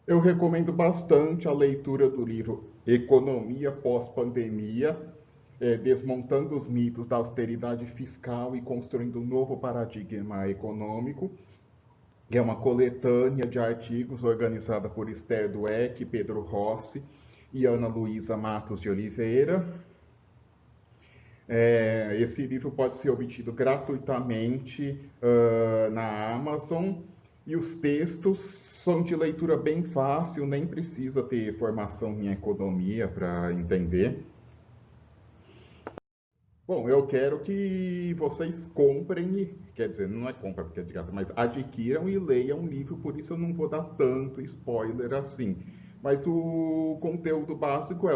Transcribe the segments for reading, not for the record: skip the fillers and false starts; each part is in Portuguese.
Eu recomendo bastante a leitura do livro Economia Pós-Pandemia, Desmontando os mitos da austeridade fiscal e construindo um novo paradigma econômico, que é uma coletânea de artigos organizada por Esther Dweck, Pedro Rossi e Ana Luísa Matos de Oliveira. Esse livro pode ser obtido gratuitamente na Amazon e os textos são de leitura bem fácil, nem precisa ter formação em economia para entender. Bom, eu quero que vocês comprem, quer dizer, não é compra porque é de graça, mas adquiram e leiam o livro, por isso eu não vou dar tanto spoiler assim. Mas o conteúdo básico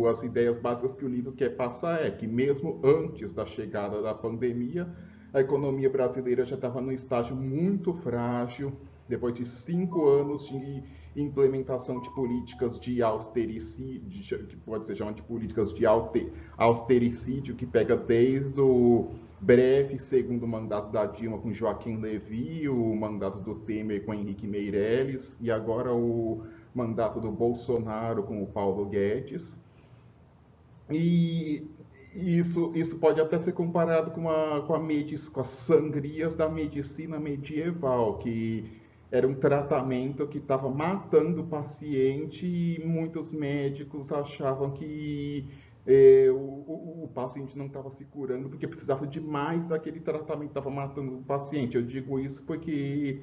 as ideias básicas que o livro quer passar é que mesmo antes da chegada da pandemia, a economia brasileira já estava num estágio muito frágil, depois de 5 anos de implementação de políticas de austericídio, que pode ser chamado de políticas de austericídio, que pega desde o breve segundo mandato da Dilma com Joaquim Levy, o mandato do Temer com Henrique Meirelles e agora o mandato do Bolsonaro com o Paulo Guedes. E isso pode até ser comparado com as sangrias da medicina medieval, que era um tratamento que estava matando o paciente e muitos médicos achavam que o paciente não estava se curando porque precisava de mais daquele tratamento, estava matando o paciente. Eu digo isso porque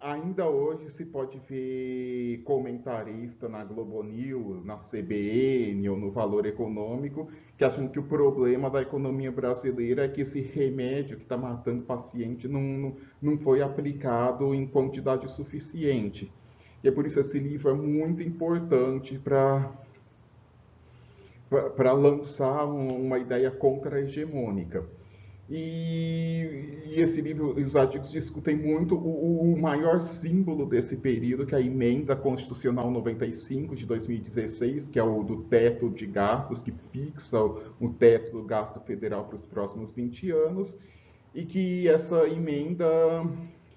ainda hoje se pode ver comentarista na Globo News, na CBN ou no Valor Econômico que acham que o problema da economia brasileira é que esse remédio que está matando o paciente não foi aplicado em quantidade suficiente. E é por isso que esse livro é muito importante para lançar uma ideia contra-hegemônica. E esse livro, os artigos discutem muito o maior símbolo desse período, que é a Emenda Constitucional 95 de 2016, que é o do teto de gastos, que fixa o teto do gasto federal para os próximos 20 anos, e que essa emenda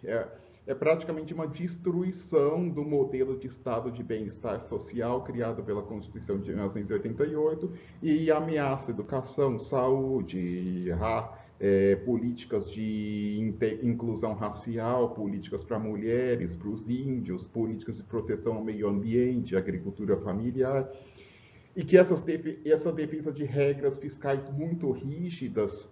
é, é praticamente uma destruição do modelo de Estado de bem-estar social criado pela Constituição de 1988 e ameaça educação, saúde, políticas de inclusão racial, políticas para mulheres, para os índios, políticas de proteção ao meio ambiente, agricultura familiar, e que essa defesa de regras fiscais muito rígidas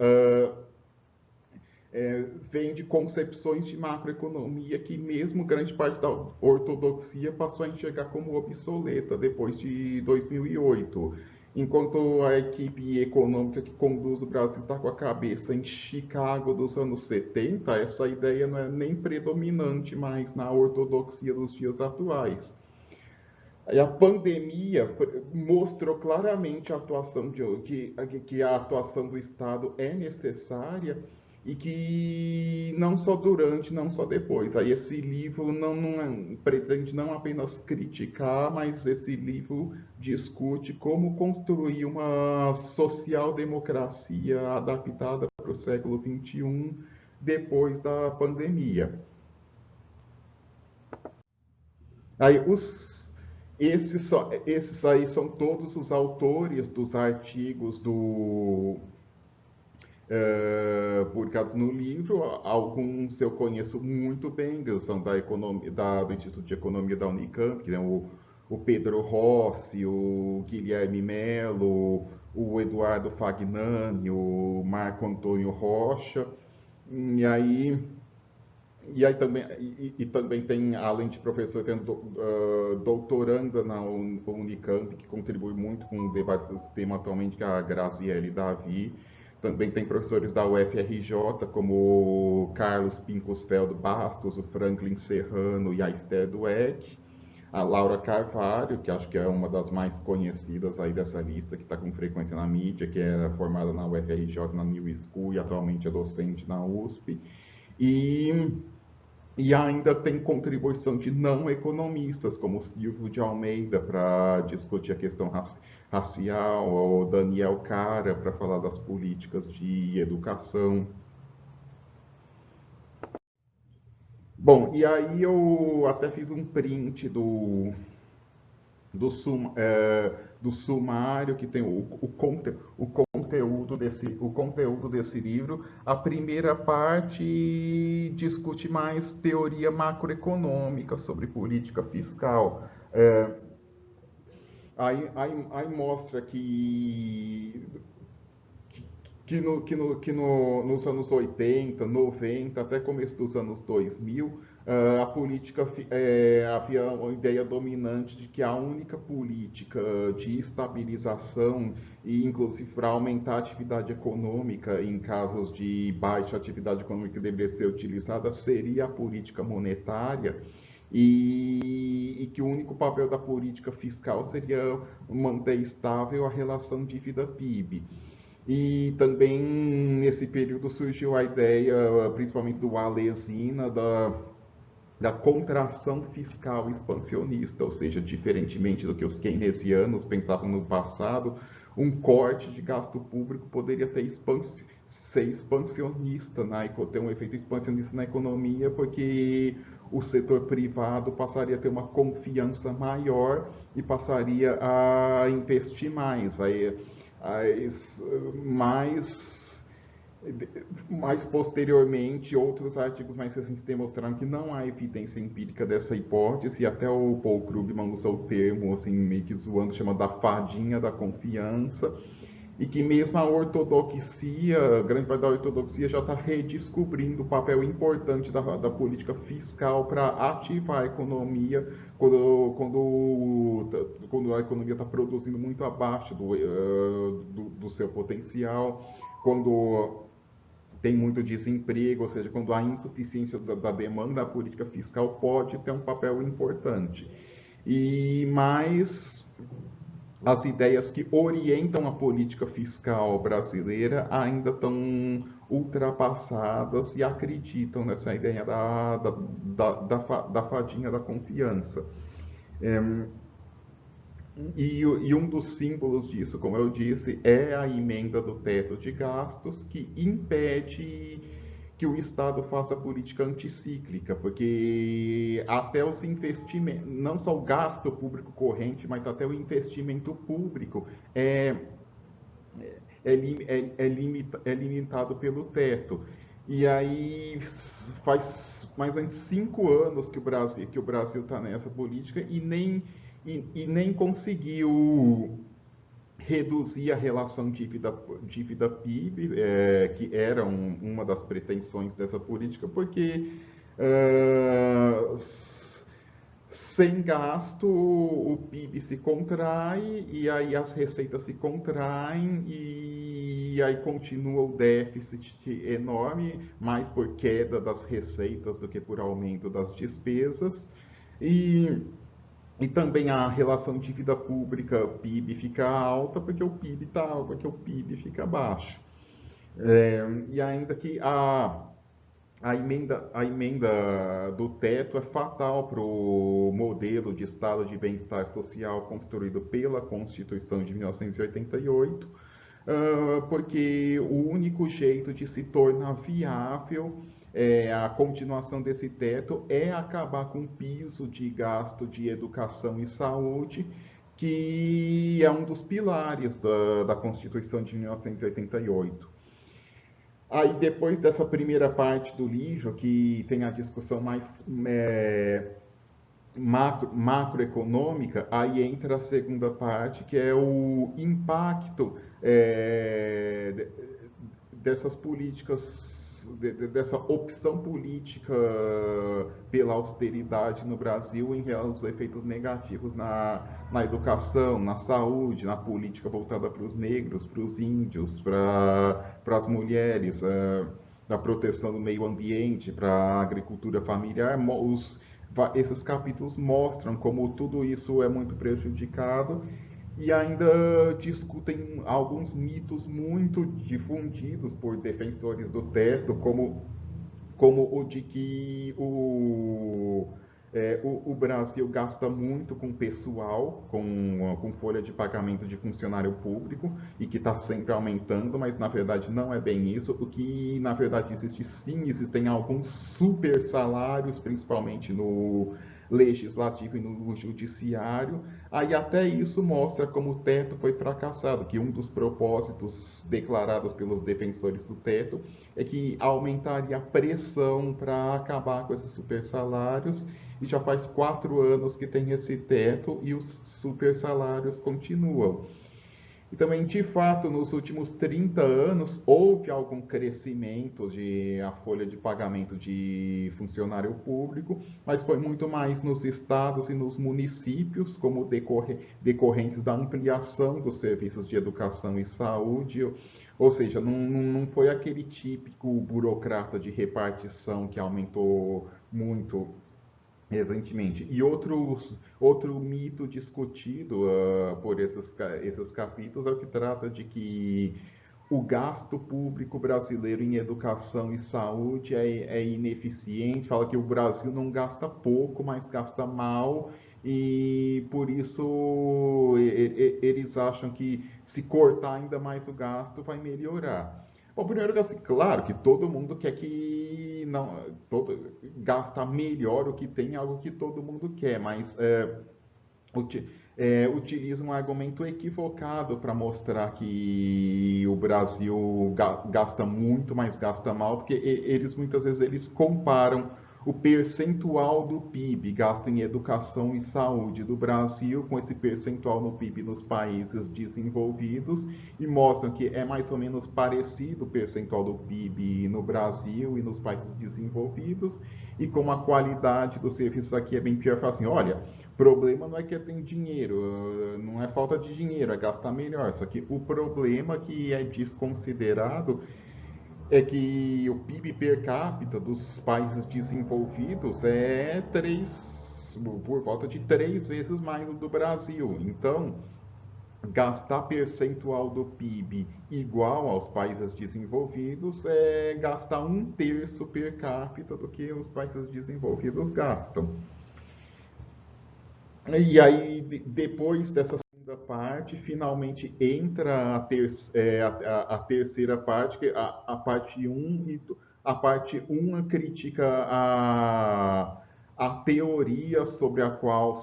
vem de concepções de macroeconomia que mesmo grande parte da ortodoxia passou a enxergar como obsoleta depois de 2008. Enquanto a equipe econômica que conduz o Brasil está com a cabeça em Chicago dos anos 70, essa ideia não é nem predominante mais na ortodoxia dos dias atuais. A pandemia mostrou claramente a atuação que a atuação do Estado é necessária e que não só durante, não só depois. Aí esse livro pretende não apenas criticar, mas esse livro discute como construir uma social-democracia adaptada para o século XXI depois da pandemia. Aí esses aí são todos os autores dos artigos publicados no livro. Alguns eu conheço muito bem, que são do Instituto de Economia da Unicamp, que é o Pedro Rossi, o Guilherme Melo, o Eduardo Fagnani, o Marco Antônio Rocha. E aí também tem, além de professor, tem doutoranda na Unicamp, que contribui muito com o debate do sistema atualmente, que é a Graziele Davi. Também tem professores da UFRJ, como o Carlos Pincosfeld Bastos, o Franklin Serrano e a Esther Dweck. A Laura Carvalho, que acho que é uma das mais conhecidas aí dessa lista, que está com frequência na mídia, que era formada na UFRJ, na New School e atualmente é docente na USP. E e ainda tem contribuição de não economistas, como Silvio de Almeida, para discutir a questão racial, ou Daniel Cara, para falar das políticas de educação. Bom, e aí eu até fiz um print do sumário que tem o conteúdo desse livro. A primeira parte discute mais teoria macroeconômica sobre política fiscal. Aí mostra nos anos 80, 90, até começo dos anos 2000, a política havia uma ideia dominante de que a única política de estabilização e inclusive para aumentar a atividade econômica em casos de baixa atividade econômica que deveria ser utilizada seria a política monetária. E que o único papel da política fiscal seria manter estável a relação dívida-PIB. E também nesse período surgiu a ideia, principalmente do Alesina, da contração fiscal expansionista, ou seja, diferentemente do que os keynesianos pensavam no passado, um corte de gasto público poderia ser expansionista, ter um efeito expansionista na economia, porque o setor privado passaria a ter uma confiança maior e passaria a investir mais. As, mais, mais posteriormente, outros artigos mais recentes demonstraram que não há evidência empírica dessa hipótese, e até o Paul Krugman usa o termo, assim, meio que zoando, chama da fadinha da confiança, e que mesmo a ortodoxia, grande parte da ortodoxia já está redescobrindo o papel importante da política fiscal para ativar a economia quando a economia está produzindo muito abaixo do seu potencial, quando tem muito desemprego, ou seja, quando há insuficiência da demanda, a política fiscal pode ter um papel importante. E mais as ideias que orientam a política fiscal brasileira ainda estão ultrapassadas e acreditam nessa ideia da fadinha da confiança. E um dos símbolos disso, como eu disse, é a emenda do teto de gastos, que impede que o Estado faça política anticíclica, porque até os investimentos, não só o gasto público corrente, mas até o investimento público é limitado pelo teto. E aí faz mais ou menos 5 anos que o Brasil está nessa política e nem conseguiu reduzir a relação dívida-PIB, que era uma das pretensões dessa política, porque sem gasto o PIB se contrai e aí as receitas se contraem e aí continua o déficit enorme, mais por queda das receitas do que por aumento das despesas. E também a relação dívida pública PIB fica alta porque o PIB está alto, porque o PIB fica baixo. E ainda que a emenda do teto é fatal para o modelo de estado de bem-estar social construído pela Constituição de 1988, porque o único jeito de se tornar viável a continuação desse teto é acabar com o piso de gasto de educação e saúde, que é um dos pilares da Constituição de 1988. Aí, depois dessa primeira parte do livro, que tem a discussão mais macroeconômica, aí entra a segunda parte, que é o impacto dessas políticas, dessa opção política pela austeridade no Brasil em relação aos efeitos negativos na educação, na saúde, na política voltada para os negros, para os índios, para as mulheres, na proteção do meio ambiente, para a agricultura familiar. Esses capítulos mostram como tudo isso é muito prejudicado e ainda discutem alguns mitos muito difundidos por defensores do teto, como o de que O Brasil gasta muito com pessoal, com folha de pagamento de funcionário público, e que está sempre aumentando, mas na verdade não é bem isso. O que na verdade existe sim, existem alguns super salários, principalmente no legislativo e no judiciário. Aí até isso mostra como o teto foi fracassado, que um dos propósitos declarados pelos defensores do teto é que aumentaria a pressão para acabar com esses super salários, e já faz 4 anos que tem esse teto e os super salários continuam. E também, de fato, nos últimos 30 anos, houve algum crescimento de a folha de pagamento de funcionário público, mas foi muito mais nos estados e nos municípios, como decorrentes da ampliação dos serviços de educação e saúde. Ou seja, não foi aquele típico burocrata de repartição que aumentou muito recentemente. E outro mito discutido por esses capítulos é o que trata de que o gasto público brasileiro em educação e saúde é ineficiente, fala que o Brasil não gasta pouco, mas gasta mal, e por isso eles acham que se cortar ainda mais o gasto vai melhorar. Bom, primeiro que assim, claro que todo mundo quer que não gasta melhor o que tem, algo que todo mundo quer, mas utiliza um argumento equivocado para mostrar que o Brasil gasta muito, mas gasta mal, porque eles muitas vezes eles comparam o percentual do PIB gasto em educação e saúde do Brasil com esse percentual no PIB nos países desenvolvidos, e mostram que é mais ou menos parecido o percentual do PIB no Brasil e nos países desenvolvidos, e como a qualidade dos serviços aqui é bem pior, fala assim, olha, o problema não é que tem dinheiro, não é falta de dinheiro, é gastar melhor. Só que o problema que é desconsiderado é que o PIB per capita dos países desenvolvidos é por volta de 3 vezes mais do Brasil. Então, gastar percentual do PIB igual aos países desenvolvidos é gastar 1/3 per capita do que os países desenvolvidos gastam. E aí, depois dessa segunda parte, finalmente entra a terceira parte, que é a parte um. A parte 1 critica a teoria sobre a qual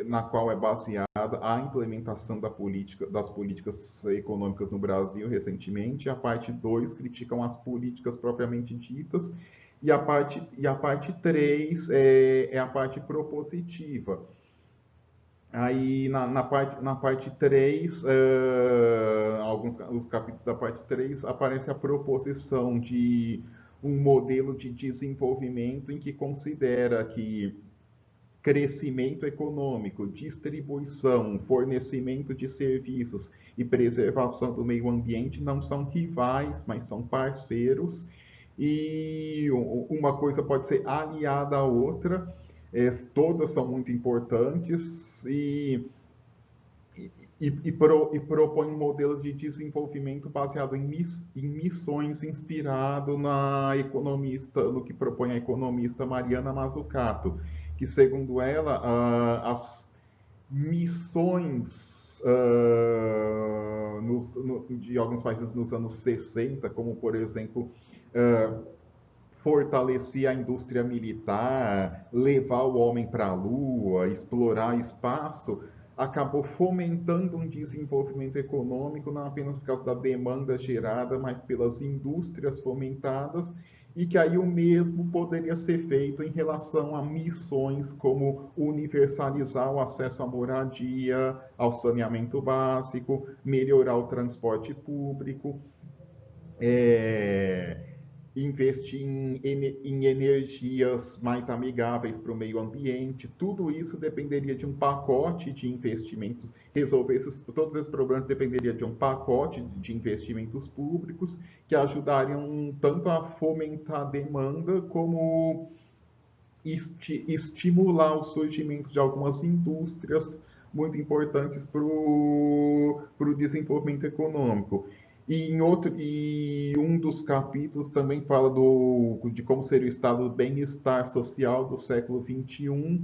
na qual é baseada a implementação das políticas econômicas no Brasil recentemente. A parte 2 criticam as políticas propriamente ditas. E a parte 3 é a parte propositiva. Aí na parte 3, alguns os capítulos da parte 3, aparece a proposição de um modelo de desenvolvimento em que considera que crescimento econômico, distribuição, fornecimento de serviços e preservação do meio ambiente não são rivais, mas são parceiros, e uma coisa pode ser aliada à outra. Todas são muito importantes, e propõe um modelo de desenvolvimento baseado em missões, inspirado no que propõe a economista Mariana Mazzucato, que segundo ela, as missões de alguns países nos anos 60, como por exemplo fortalecer a indústria militar, levar o homem para a Lua, explorar espaço, acabou fomentando um desenvolvimento econômico não apenas por causa da demanda gerada, mas pelas indústrias fomentadas, e que aí o mesmo poderia ser feito em relação a missões como universalizar o acesso à moradia, ao saneamento básico, melhorar o transporte público, é, investir em energias mais amigáveis para o meio ambiente. Tudo isso dependeria de um pacote de investimentos. Resolver todos esses problemas dependeria de um pacote de investimentos públicos que ajudariam tanto a fomentar a demanda como estimular o surgimento de algumas indústrias muito importantes para o desenvolvimento econômico. E um dos capítulos também fala de como seria o estado do bem-estar social do século XXI,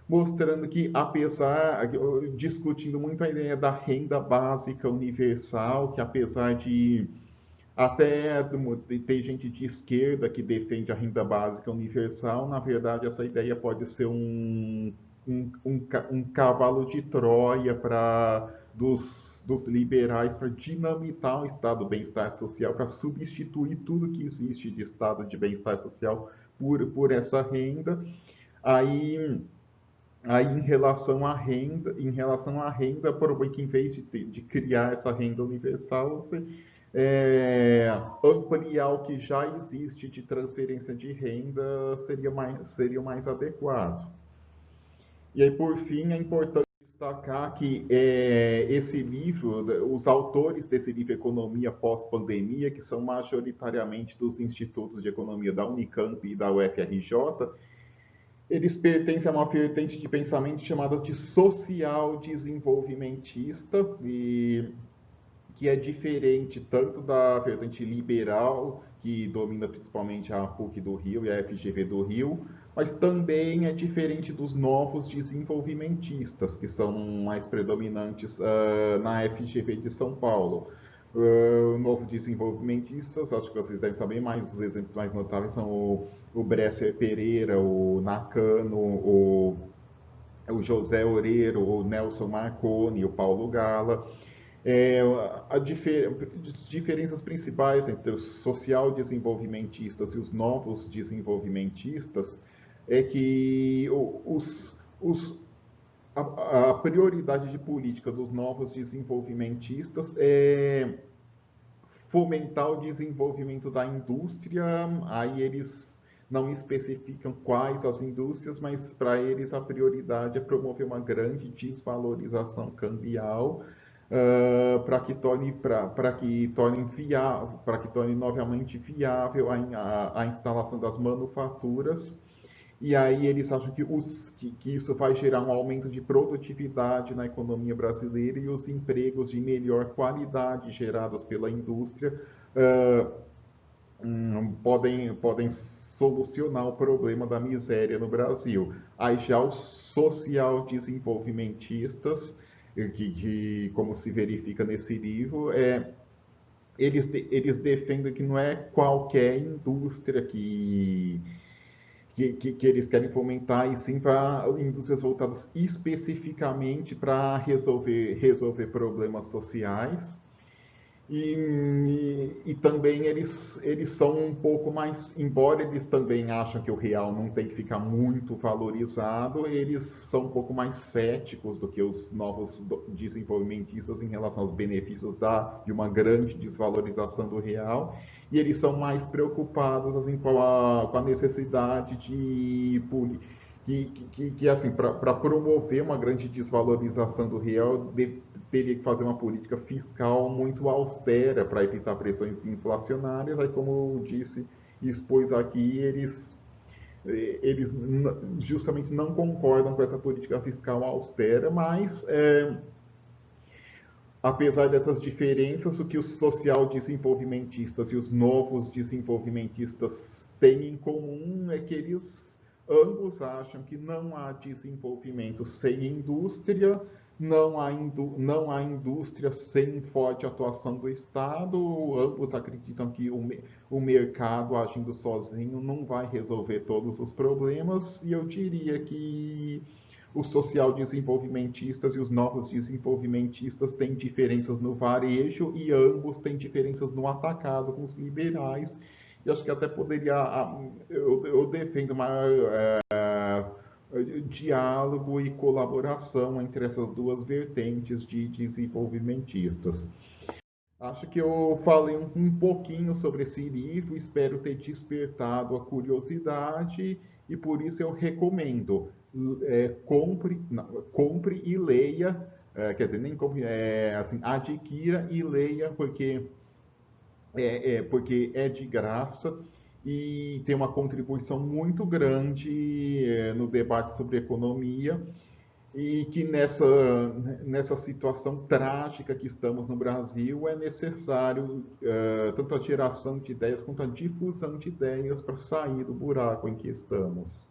mostrando que, apesar, discutindo muito a ideia da renda básica universal, que apesar de até ter gente de esquerda que defende a renda básica universal, na verdade essa ideia pode ser um cavalo de Troia dos liberais para dinamitar o estado do bem-estar social, para substituir tudo que existe de estado de bem-estar social por essa renda. Aí, aí em relação à renda, por que em vez de criar essa renda universal, você ampliar o que já existe de transferência de renda seria mais adequado. E aí, por fim, é importante destacar que esse livro, os autores desse livro Economia Pós-Pandemia, que são majoritariamente dos institutos de economia da Unicamp e da UFRJ, eles pertencem a uma vertente de pensamento chamada de social desenvolvimentista, que é diferente tanto da vertente liberal, que domina principalmente a PUC do Rio e a FGV do Rio, mas também é diferente dos novos desenvolvimentistas, que são mais predominantes na FGV de São Paulo. Novo desenvolvimentistas, acho que vocês devem saber mais, os exemplos mais notáveis são o Bresser Pereira, o Nakano, o José Oreiro, o Nelson Marconi, o Paulo Gala. As diferenças principais entre os social-desenvolvimentistas e os novos desenvolvimentistas é que a prioridade de política dos novos desenvolvimentistas é fomentar o desenvolvimento da indústria. Aí eles não especificam quais as indústrias, mas para eles a prioridade é promover uma grande desvalorização cambial, para que torne novamente viável a instalação das manufaturas. E aí eles acham que isso vai gerar um aumento de produtividade na economia brasileira, e os empregos de melhor qualidade gerados pela indústria uh, podem solucionar o problema da miséria no Brasil. Aí já os social desenvolvimentistas, como se verifica nesse livro, eles defendem que não é qualquer indústria que eles querem fomentar, e sim para indústrias voltadas especificamente para resolver problemas sociais. E também eles são um pouco mais, embora eles também acham que o real não tem que ficar muito valorizado, eles são um pouco mais céticos do que os novos desenvolvimentistas em relação aos benefícios de uma grande desvalorização do real. E eles são mais preocupados assim, com a necessidade que assim, para promover uma grande desvalorização do real, teria que fazer uma política fiscal muito austera para evitar pressões inflacionárias. Aí, como eu disse e expus aqui, eles justamente não concordam com essa política fiscal austera, mas apesar dessas diferenças, o que os social-desenvolvimentistas e os novos desenvolvimentistas têm em comum é que eles ambos acham que não há desenvolvimento sem indústria, não há indústria sem forte atuação do Estado. Ambos acreditam que o mercado agindo sozinho não vai resolver todos os problemas, e eu diria que os social-desenvolvimentistas e os novos desenvolvimentistas têm diferenças no varejo, e ambos têm diferenças no atacado com os liberais. E acho que até poderia. Eu defendo maior diálogo e colaboração entre essas duas vertentes de desenvolvimentistas. Acho que eu falei um pouquinho sobre esse livro, espero ter despertado a curiosidade, e por isso eu recomendo. Compre e leia, quer dizer, nem compre, assim, adquira e leia, porque é de graça e tem uma contribuição muito grande no debate sobre economia. e que nessa situação trágica que estamos no Brasil é necessário tanto a geração de ideias quanto a difusão de ideias para sair do buraco em que estamos.